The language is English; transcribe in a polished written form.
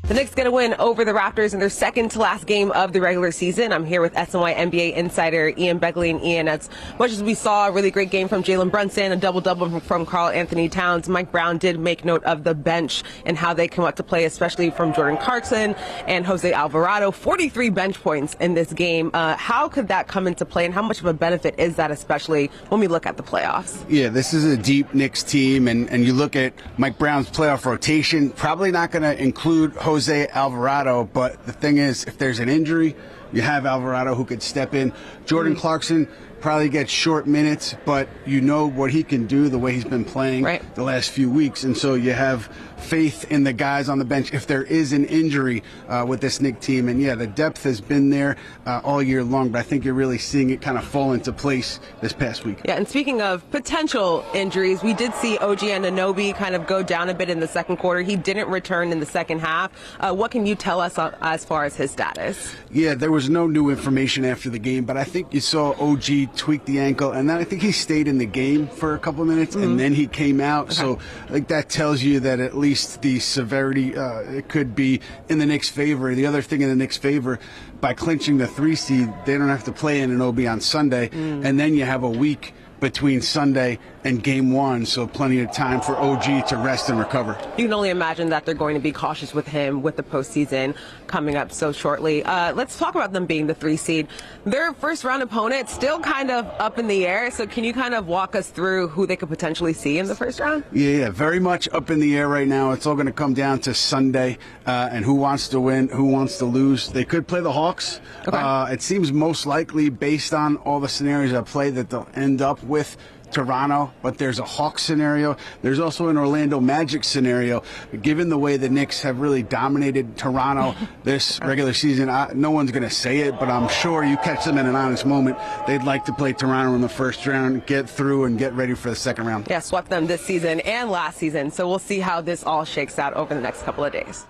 The Knicks get a win over the Raptors in their second to last game of the regular season. I'm here with SNY NBA insider Ian Begley. And Ian, as much as we saw a really great game from Jalen Brunson, a double-double from Karl Anthony Towns, Mike Brown did make note of the bench and how they come up to play, especially from Jordan Clarkson and Jose Alvarado. 43 bench points in this game. How could that come into play, and how much of a benefit is that, especially when we look at the playoffs? Yeah, this is a deep Knicks team, and you look at Mike Brown's playoff rotation, probably not going to include Jose Alvarado, but the thing is, if there's an injury, you have Alvarado who could step in. Jordan Clarkson probably gets short minutes, but you know what he can do the way he's been playing the last few weeks, and so you have faith in the guys on the bench if there is an injury with this Knicks team. And yeah, the depth has been there all year long, but I think you're really seeing it kind of fall into place this past week. Yeah, and speaking of potential injuries, we did see OG Anunoby kind of go down a bit in the second quarter. He didn't return in the second half. What can you tell us as far as his status? Yeah, there was no new information after the game, but I think you saw OG tweak the ankle, and then I think he stayed in the game for a couple of minutes, and then he came out. So I think that tells you that at least the severity it could be in the Knicks' favor. The other thing in the Knicks' favor, by clinching the 3 seed, they don't have to play Anunoby on Sunday, and then you have a week between Sunday and game 1, so plenty of time for OG to rest and recover. You can only imagine that they're going to be cautious with him with the postseason coming up so shortly. Let's talk about them being the 3 seed. Their first round opponent still kind of up in the air, so can you kind of walk us through who they could potentially see in the first round? Yeah, very much up in the air right now. It's all going to come down to Sunday and who wants to win, who wants to lose. They could play the Hawks. It seems most likely, based on all the scenarios at play, that they'll end up with Toronto, but there's a Hawks scenario. There's also an Orlando Magic scenario. Given the way the Knicks have really dominated Toronto this regular season, no one's going to say it, but I'm sure you catch them in an honest moment, they'd like to play Toronto in the first round, get through, and get ready for the second round. Yeah, swept them this season and last season, so we'll see how this all shakes out over the next couple of days.